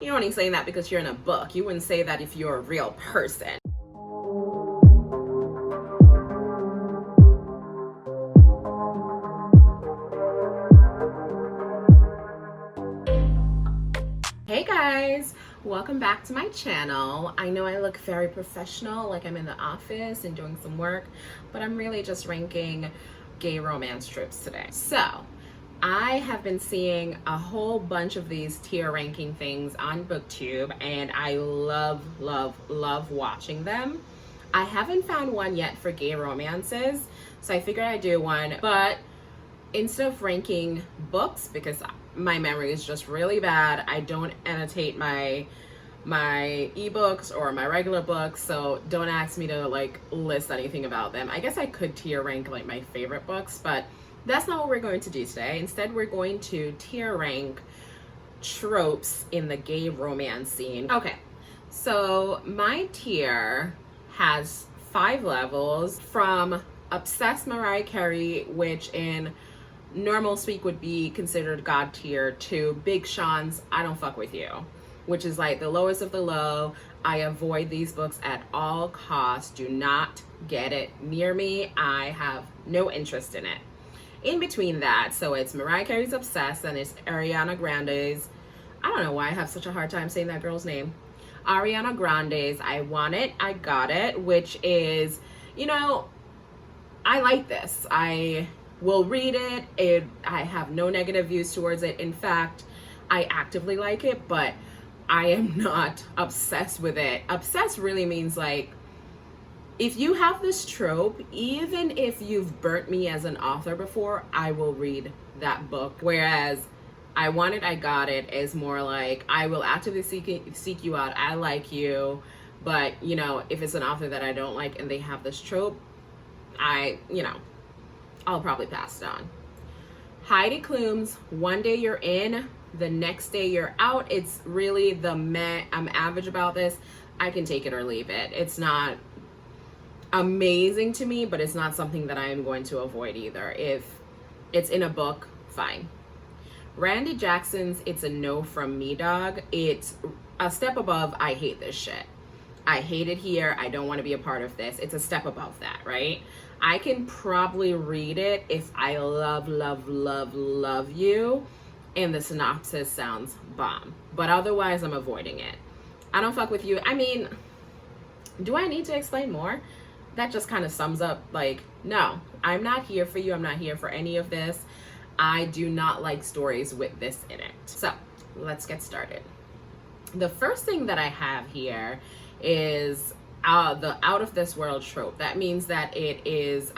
You're only saying that because you're in a book. You wouldn't say that if you're a real person. Hey guys, welcome back to my channel. I know I look very professional, like I'm in the office and doing some work, but I'm really just ranking gay romance tropes today. So I have been seeing a whole bunch of these tier ranking things on BookTube, and I love watching them. I haven't found one yet for gay romances, so I figured I'd do one, but instead of ranking books, because my memory is just really bad, I don't annotate my ebooks or my regular books, so don't ask me to like list anything about them. I guess I could tier rank like my favorite books, but that's not what we're going to do today. Instead, we're going to tier rank tropes in the gay romance scene. Okay, so my tier has 5 levels, from obsessed Mariah Carey, which in normal speak would be considered God tier, to Big Sean's I Don't Fuck With You, which is like the lowest of the low. I avoid these books at all costs. Do not get it near me. I have no interest in it. In between that, so it's Mariah Carey's Obsessed, and it's Ariana Grande's, I don't know why I have such a hard time saying that girl's name, Ariana Grande's I Want It, I Got It, which is, you know, I like this. I will read it. I have no negative views towards it. In fact, I actively like it, but I am not obsessed with it. Obsessed really means like, if you have this trope, even if you've burnt me as an author before, I will read that book. Whereas I Want It, I Got It is more like, I will actively seek you out. I like you, but you know, if it's an author that I don't like and they have this trope, I'll probably pass it on. Heidi Klum's One Day You're In, the Next Day You're Out. It's really the meh. I'm average about this. I can take it or leave it. It's not amazing to me, but it's not something that I am going to avoid either. If it's in a book, fine. Randy Jackson's It's a No From Me Dog. It's a step above I hate this shit. I hate it here. I don't want to be a part of this. It's a step above that, right? I can probably read it if I love you and the synopsis sounds bomb. But otherwise, I'm avoiding it. I Don't Fuck With You. I mean, do I need to explain more? That just kind of sums up, like, no, I'm not here for you. I'm not here for any of this. I do not like stories with this in it. So let's get started. The first thing that I have here is the out of this world trope. That means that it is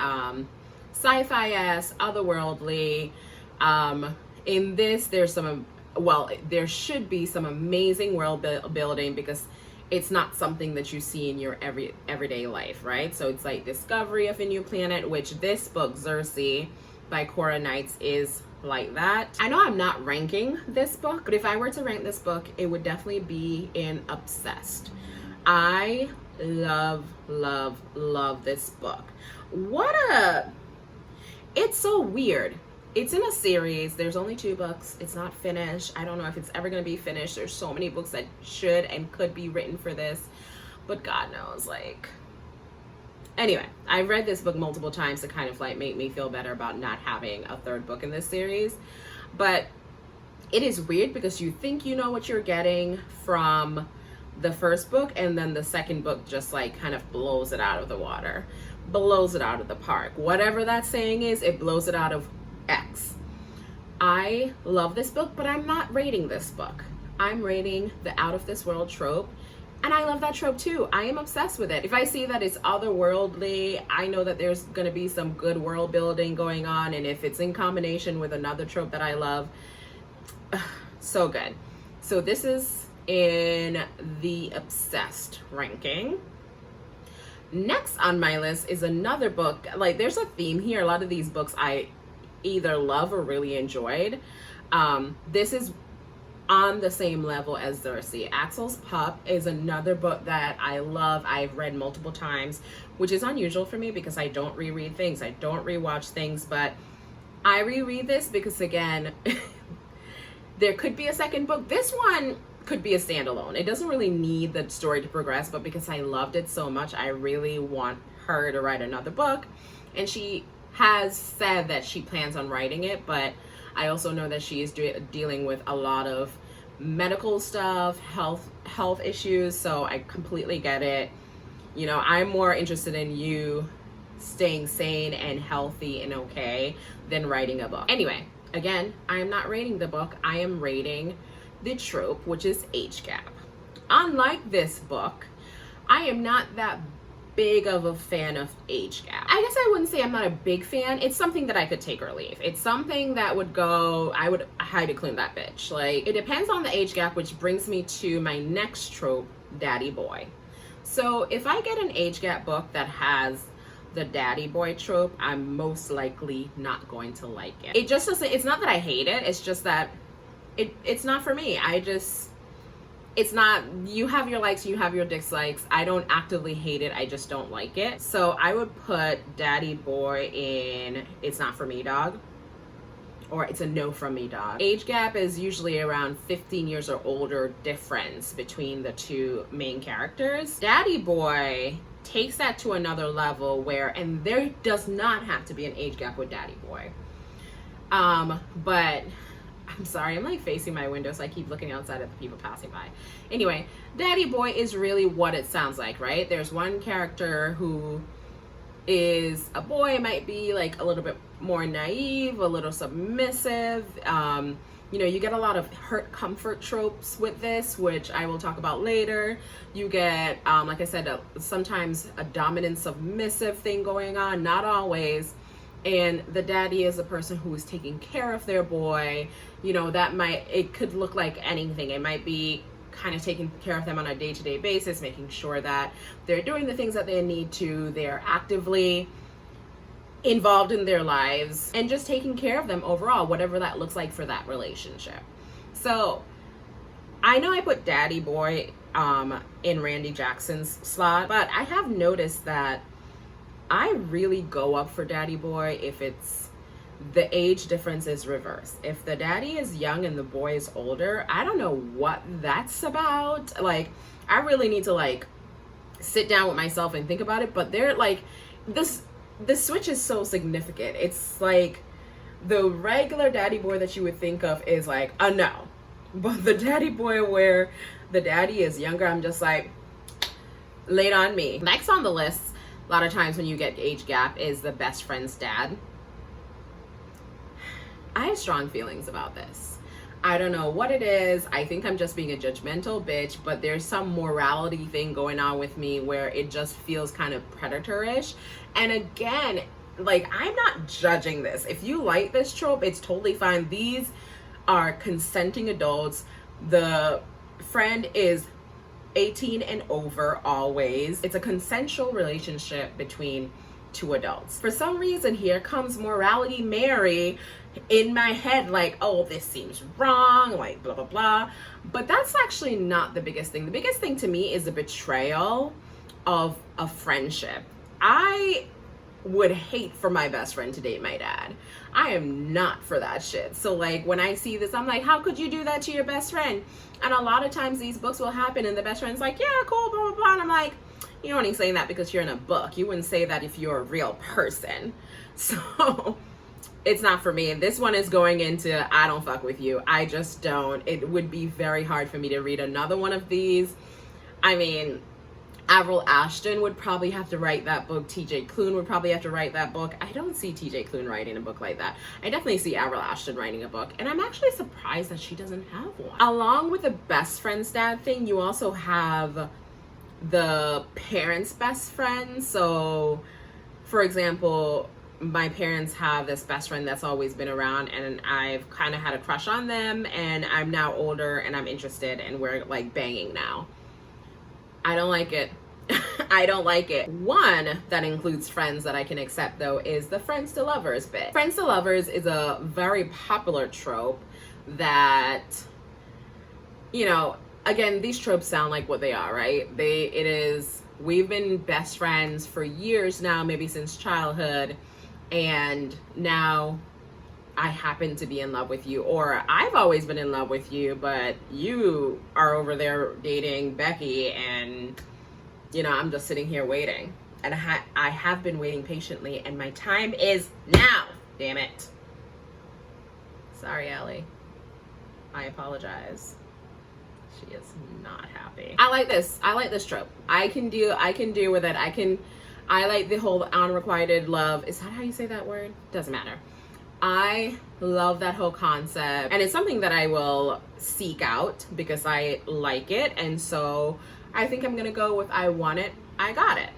sci-fi-esque, otherworldly. In this, there's there should be some amazing world building, because it's not something that you see in your everyday life, right? So it's like discovery of a new planet, which this book, Xerxes by Cora Knights, is like that. I know I'm not ranking this book, but if I were to rank this book, it would definitely be in Obsessed. I love this book. It's so weird. It's in a series. There's only 2 books. It's not finished. I don't know if it's ever going to be finished. There's so many books that should and could be written for this, but God knows, like, anyway, I've read this book multiple times to kind of like make me feel better about not having a 3rd book in this series. But it is weird because you think you know what you're getting from the first book, and then the second book just like kind of blows it out of the water, blows it out of the park. Whatever that saying is, it blows it out of X. I love this book, but I'm not rating this book. I'm rating the out of this world trope, and I love that trope too. I am obsessed with it. If I see that it's otherworldly, I know that there's going to be some good world building going on, and if it's in combination with another trope that I love, so good. So this is in the Obsessed ranking. Next on my list is another book. Like, there's a theme here. A lot of these books I either love or really enjoyed. This is on the same level as Xerxes. Axel's Pup is another book that I love. I've read multiple times, which is unusual for me because I don't reread things. I don't rewatch things, but I reread this because, again, there could be a second book. This one could be a standalone. It doesn't really need the story to progress, but because I loved it so much, I really want her to write another book. And she has said that she plans on writing it, but I also know that she is dealing with a lot of medical stuff, health issues, so I completely get it. You know, I'm more interested in you staying sane and healthy and okay than writing a book. Anyway, again, I am not rating the book. I am rating the trope, which is age gap. Unlike this book, I am not that big of a fan of age gap. I guess I wouldn't say I'm not a big fan. It's something that I could take or leave. It's something that would go, I would hide to clean that bitch. Like, it depends on the age gap, which brings me to my next trope, daddy boy. So if I get an age gap book that has the daddy boy trope, I'm most likely not going to like it. It just doesn't, it's not that I hate it, it's just that it's not for me. It's not, you have your likes, you have your dislikes. I don't actively hate it, I just don't like it. So I would put daddy boy in it's not for me dog, or it's a no from me dog. Age gap is usually around 15 years or older difference between the two main characters. Daddy boy takes that to another level where, and there does not have to be an age gap with daddy boy. But I'm sorry, I'm like facing my window, so I keep looking outside at the people passing by. Anyway, daddy boy is really what it sounds like, right? There's one character who is a boy, might be like a little bit more naive, a little submissive. You know, you get a lot of hurt comfort tropes with this, which I will talk about later. You get, like I said, sometimes a dominant submissive thing going on, not always. And the daddy is a person who is taking care of their boy. You know, it could look like anything. It might be kind of taking care of them on a day-to-day basis, making sure that they're doing the things that they need to, they're actively involved in their lives, and just taking care of them overall, whatever that looks like for that relationship. So I know I put daddy boy in Randy Jackson's slot, but I have noticed that I really go up for daddy boy if it's the age difference is reversed. If the daddy is young and the boy is older, I don't know what that's about. Like, I really need to like sit down with myself and think about it, but they're like, the switch is so significant. It's like the regular daddy boy that you would think of is like a no, but the daddy boy where the daddy is younger, I'm just like, late on me. Next on the list, a lot of times when you get age gap, is the best friend's dad. I have strong feelings about this. I don't know what it is. I think I'm just being a judgmental bitch, but there's some morality thing going on with me where it just feels kind of predatorish. And again, like, I'm not judging this. If you like this trope, it's totally fine. These are consenting adults. The friend is 18 and over always. It's a consensual relationship between two adults. For some reason, here comes morality Mary in my head, like, oh, this seems wrong, like blah blah blah. But that's actually not the biggest thing. The biggest thing to me is the betrayal of a friendship. I would hate for my best friend to date my dad. I am not for that shit. So like, when I see this, I'm like, how could you do that to your best friend? And a lot of times these books will happen and the best friend's like, yeah, cool, blah blah blah. And I'm like, you're only saying that because you're in a book. You wouldn't say that if you're a real person. So it's not for me. And this one is going into, I don't fuck with you. I just don't. It would be very hard for me to read another one of these. I mean, Avril Ashton would probably have to write that book. TJ Klune would probably have to write that book. I don't see TJ Klune writing a book like that. I definitely see Avril Ashton writing a book. And I'm actually surprised that she doesn't have one. Along with the best friend's dad thing, you also have the parents' best friend. So, for example, my parents have this best friend that's always been around, and I've kind of had a crush on them, and I'm now older and I'm interested, and we're like banging now. I don't like it. I don't like it. One that includes friends that I can accept, though, is the friends to lovers bit. Friends to lovers is a very popular trope that, you know, again, these tropes sound like what they are, right? We've been best friends for years now, maybe since childhood, and now I happen to be in love with you, or I've always been in love with you, but you are over there dating Becky, and I'm just sitting here waiting. And I have been waiting patiently, and my time is now. Damn it. Sorry, Ellie. I apologize. She is not happy. I like this trope. I can deal with it. I like the whole unrequited love. Is that how you say that word? Doesn't matter. I love that whole concept, and it's something that I will seek out because I like it. And so I think I'm gonna go with I want it, I got it.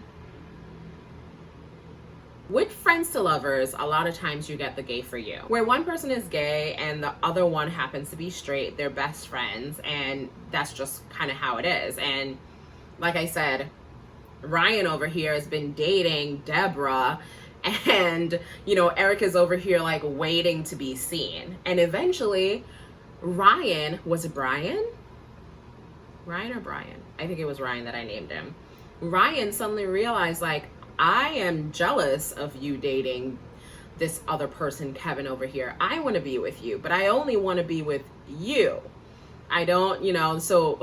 With friends to lovers, a lot of times you get the gay for you, where one person is gay and the other one happens to be straight. They're best friends, and that's just kind of how it is. And like I said, Ryan over here has been dating Deborah, and Eric is over here like waiting to be seen. And eventually Ryan, was it Brian? Ryan or Brian? I think it was Ryan that I named him. Ryan suddenly realized, like, I am jealous of you dating this other person, Kevin over here. I want to be with you, but I only want to be with you. I don't, so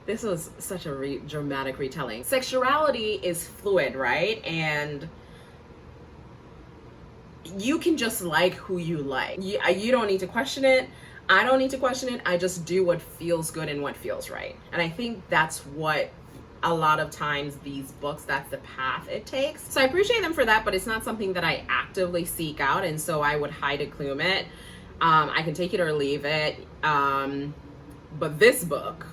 this was such a dramatic retelling. Sexuality is fluid, right? And you can just like who you like. You don't need to question it. I don't need to question it. I just do what feels good and what feels right. And I think that's what a lot of times these books, that's the path it takes. So I appreciate them for that, but it's not something that I actively seek out. And so I would hide it, clume it. I can take it or leave it. But this book,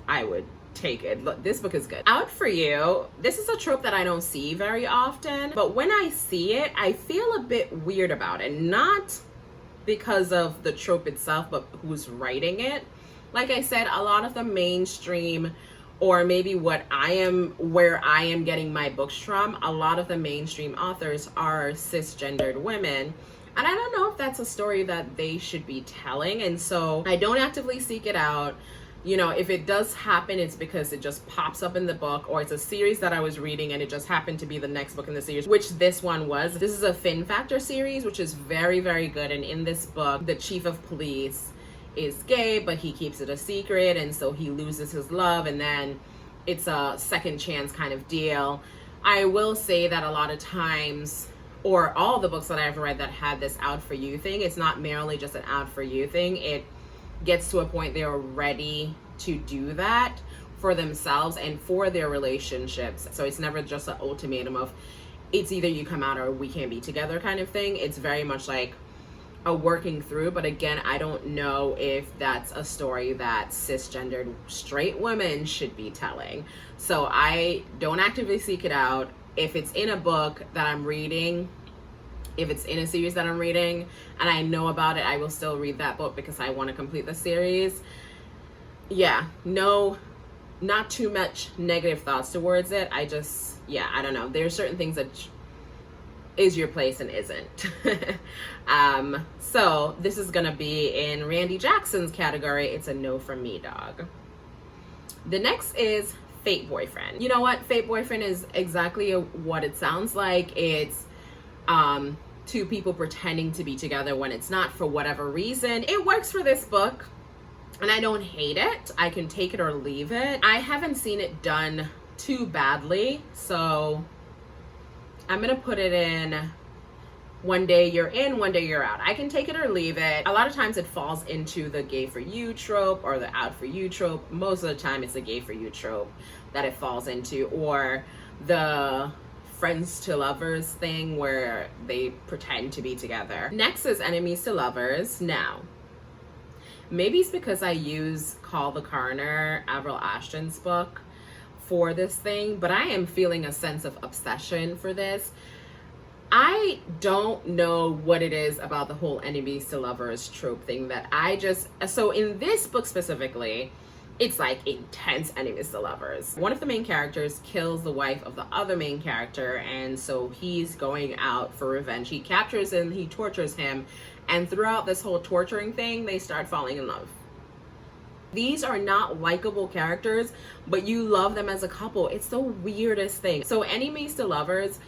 I would take it. Look, this book is good. Out for You. This is a trope that I don't see very often, but when I see it, I feel a bit weird about it. Not because of the trope itself, but who's writing it. Like I said, a lot of the mainstream, or maybe where I am getting my books from, a lot of the mainstream authors are cisgendered women. And I don't know if that's a story that they should be telling. And so I don't actively seek it out. If it does happen, it's because it just pops up in the book, or it's a series that I was reading and it just happened to be the next book in the series, which this one was. This is a Fin Factor series, which is very, very good. And in this book, the chief of police is gay, but he keeps it a secret, and so he loses his love, and then it's a second chance kind of deal. I will say that a lot of times, or all the books that I've read that had this out for you thing, it's not merely just an out for you thing. It gets to a point they're ready to do that for themselves and for their relationships. So it's never just an ultimatum of it's either you come out or we can't be together kind of thing. It's very much like a working through. But again, I don't know if that's a story that cisgendered straight women should be telling. So I don't actively seek it out. If it's in a book that I'm reading, if it's in a series that I'm reading and I know about it, I will still read that book because I want to complete the series. Yeah, no, not too much negative thoughts towards it. I don't know. There's certain things that is your place and isn't. So this is gonna be in Randy Jackson's category. It's a no from me, dog. The next is Fake Boyfriend. You know what? Fake Boyfriend is exactly what it sounds like. It's two people pretending to be together when it's not, for whatever reason. It works for this book, and I don't hate it. I can take it or leave it. I haven't seen it done too badly, so I'm gonna put it in one day you're in, one day you're out. I can take it or leave it. A lot of times it falls into the gay for you trope or the out for you trope. Most of the time it's the gay for you trope that it falls into, or the friends to lovers thing where they pretend to be together. Next is enemies to lovers. Now, maybe it's because I use Call the Coroner, Avril Ashton's book, for this thing, but I am feeling a sense of obsession for this. I don't know what it is about the whole enemies to lovers trope thing that so in this book specifically, it's like intense enemies to lovers. One of the main characters kills the wife of the other main character, and so he's going out for revenge. He captures him, he tortures him, and throughout this whole torturing thing, they start falling in love. These are not likable characters, but you love them as a couple. It's the weirdest thing. So enemies to lovers,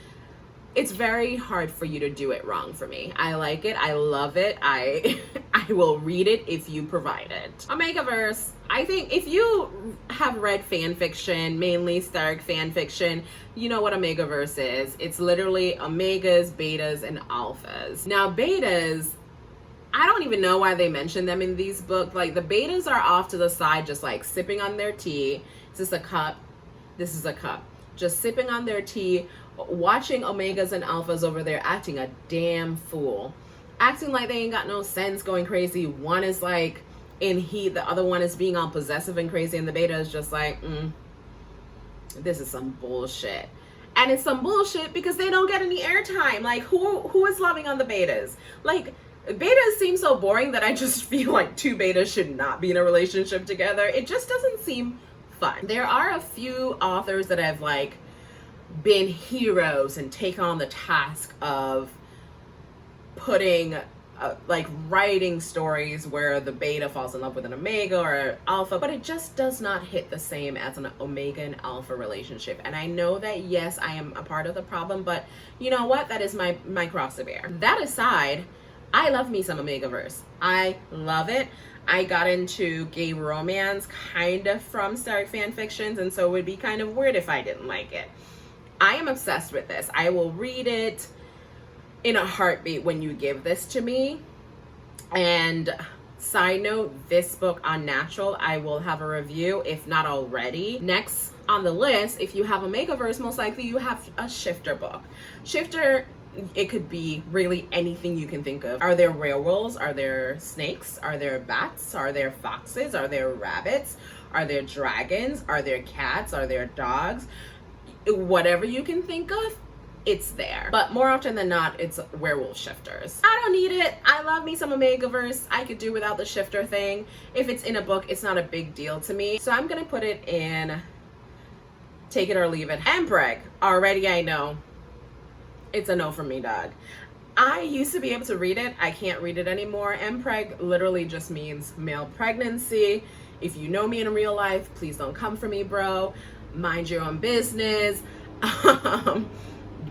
it's very hard for you to do it wrong for me. I like it. I love it. I I will read it if you provide it. Omegaverse. I think if you have read fan fiction, mainly Stark fan fiction, you know what Omegaverse is. It's literally omegas, betas, and alphas. Now, betas, I don't even know why they mention them in these books. Like, the betas are off to the side, just like sipping on their tea. Is this a cup? This is a cup. Just sipping on their tea, watching omegas and alphas over there acting a damn fool. Acting like they ain't got no sense, going crazy. One is like in heat, the other one is being all possessive and crazy, and the beta is just like, this is some bullshit. And it's some bullshit because they don't get any airtime. Like, who is loving on the betas? Like, betas seem so boring that I just feel like two betas should not be in a relationship together. It just doesn't seem fun. There are a few authors that have like been heroes and taken on the task of putting like writing stories where the beta falls in love with an omega or alpha, but it just does not hit the same as an omega and alpha relationship. And I know that, yes, I am a part of the problem, but you know what? That is my cross to bear. That aside, I love me some Omegaverse. I love it. I got into gay romance kind of from Stark fan fictions, and so it would be kind of weird if I didn't like it. I am obsessed with this. I will read it in a heartbeat when you give this to me. And side note, this book Unnatural, I will have a review, if not already. Next on the list, if you have Omegaverse, most likely you have a Shifter book. Shifter, it could be really anything you can think of. Are there werewolves? Are there snakes? Are there bats? Are there foxes? Are there rabbits? Are there dragons? Are there cats? Are there dogs? Whatever you can think of, it's there. But more often than not, it's werewolf shifters. I don't need it. I love me some Omegaverse. I could do without the shifter thing. If it's in a book, it's not a big deal to me. So I'm gonna put it in take it or leave it. Mpreg, already I know. It's a no for me, dog. I used to be able to read it. I can't read it anymore. Mpreg literally just means male pregnancy. If you know me in real life, please don't come for me, bro. Mind your own business.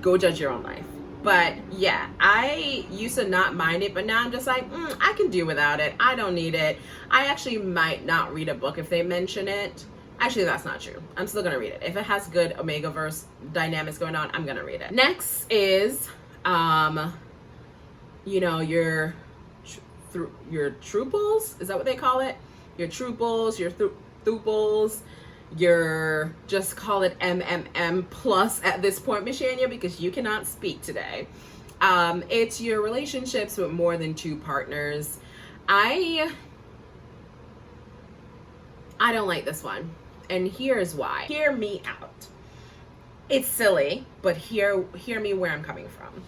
Go judge your own life. But yeah, I used to not mind it, but now I'm just like, I can do without it. I don't need it. I actually might not read a book if they mention it. Actually, that's not true. I'm still gonna read it. If it has good Omegaverse dynamics going on, I'm gonna read it. Next is, you know, your trouples. Is that what they call it? Your trouples, your thuples, your, just call it MMM plus at this point, Miss Shania, because you cannot speak today. It's your relationships with more than two partners. I don't like this one, and here's why. Hear me out. It's silly, but hear me where I'm coming from.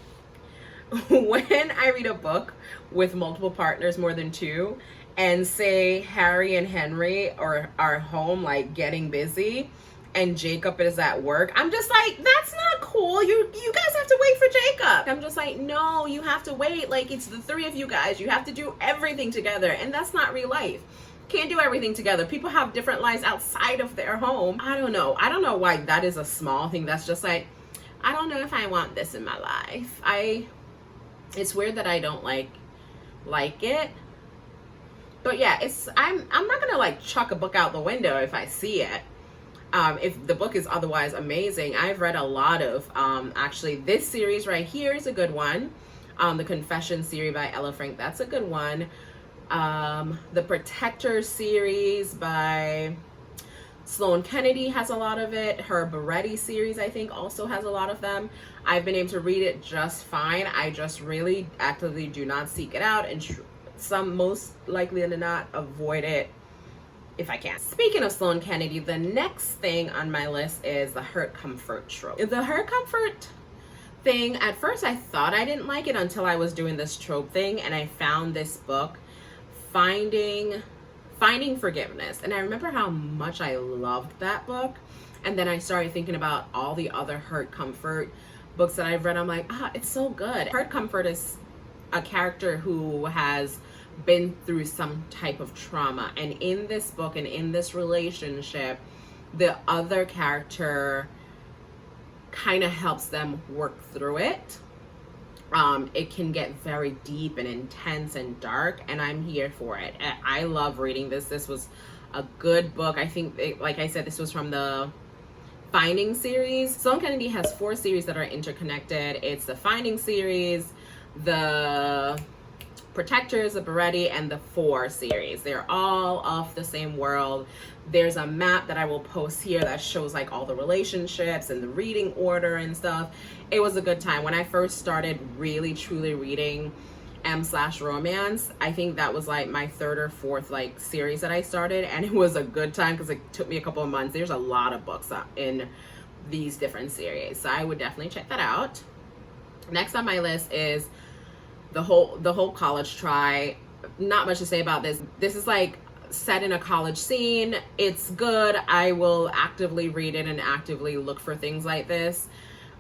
When I read a book with multiple partners, more than two, and say Harry and Henry are home, like getting busy, and Jacob is at work, I'm just like, that's not cool. You guys have to wait for Jacob. I'm just like, no, you have to wait. Like, it's the three of you guys. You have to do everything together, and that's not real life. Can't do everything together. People have different lives outside of their home. I don't know why that is a small thing. That's just like, I don't know if I want this in my life. It's weird that I don't like it. But yeah, I'm not gonna like chuck a book out the window if I see it. If the book is otherwise amazing. I've read a lot of, actually this series right here is a good one. The Confession series by Ella Frank, that's a good one. The Protector series by Sloane Kennedy has a lot of it. Her Beretti series, I think, also has a lot of them. I've been able to read it just fine. I just really actively do not seek it out, and most likely than not, avoid it if I can. Speaking of Sloane Kennedy, the next thing on my list is the hurt comfort trope. The hurt comfort thing, at first I thought I didn't like it until I was doing this trope thing, and I found this book, Finding Forgiveness. And I remember how much I loved that book. And then I started thinking about all the other hurt comfort books that I've read. I'm like, it's so good. Hurt comfort is a character who has been through some type of trauma. And in this book and in this relationship, the other character kind of helps them work through it. It can get very deep and intense and dark, and I'm here for it. I love reading this. This was a good book. I think, like I said, this was from the Finding series. Sloane Kennedy has 4 series that are interconnected. It's the Finding series, the Protectors, the Beretti, and the 4 series. They're all off the same world. There's a map that I will post here that shows like all the relationships and the reading order and stuff. It was a good time. When I first started really truly reading M/romance, I think that was like my 3rd or 4th like series that I started, and it was a good time because it took me a couple of months. There's a lot of books in these different series, so I would definitely check that out. Next on my list is the whole college try. Not much to say about this. This is like set in a college scene. It's good. I will actively read it and actively look for things like this.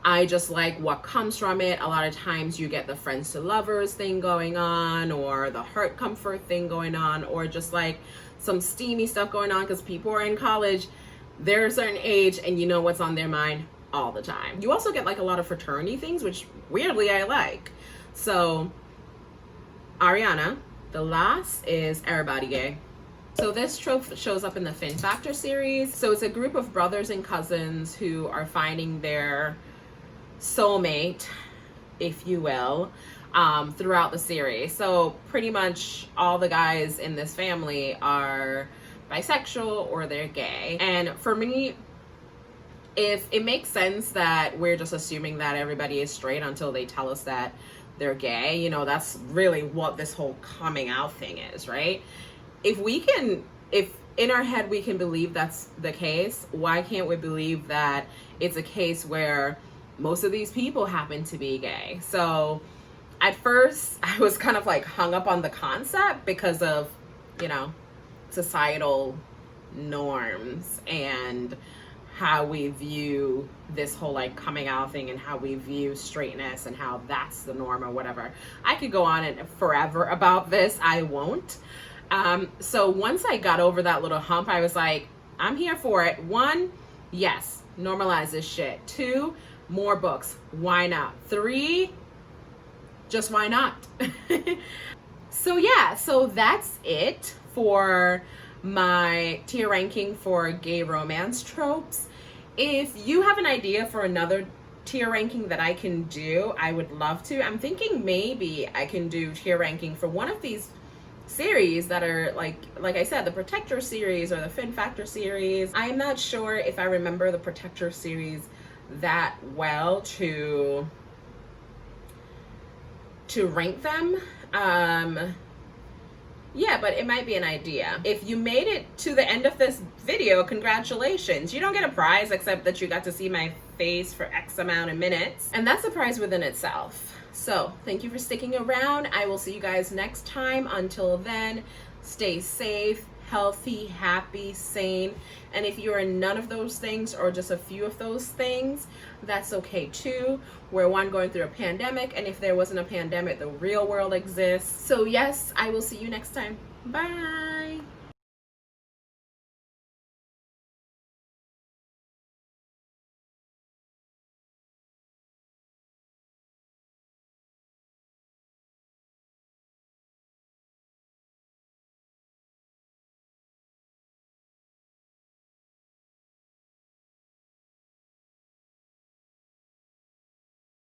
I just like what comes from it. A lot of times you get the friends to lovers thing going on, or the hurt comfort thing going on, or just like some steamy stuff going on because people are in college. They're a certain age and you know what's on their mind all the time. You also get like a lot of fraternity things, which weirdly I like. So Ariana, the last is Everybody Gay. So this trope shows up in the Fin Factor series. So it's a group of brothers and cousins who are finding their soulmate, if you will, throughout the series. So pretty much all the guys in this family are bisexual or they're gay. And for me, if it makes sense that we're just assuming that everybody is straight until they tell us that they're gay, you know, that's really what this whole coming out thing is, right? If in our head we can believe that's the case, why can't we believe that it's a case where most of these people happen to be gay? So at first I was kind of like hung up on the concept because of, you know, societal norms and how we view this whole like coming out thing and how we view straightness and how that's the norm or whatever. I could go on and forever about this. I won't. So once I got over that little hump, I was like, I'm here for it. 1, yes, normalize this shit. 2, more books. Why not? 3, just why not? So yeah, so that's it for my tier ranking for gay romance tropes. If you have an idea for another tier ranking that I can do, I would love to. I'm thinking maybe I can do tier ranking for one of these series that are like I said, the Protector series or the Fin Factor series. I am not sure if I remember the Protector series that well to rank them. Yeah, but it might be an idea. If you made it to the end of this video, congratulations. You don't get a prize except that you got to see my face for X amount of minutes, and that's a prize within itself. So thank you for sticking around. I will see you guys next time. Until then, stay safe, healthy, happy, sane. And if you're in none of those things or just a few of those things, that's okay too. We're going through a pandemic, and if there wasn't a pandemic, the real world exists. So yes, I will see you next time. Bye.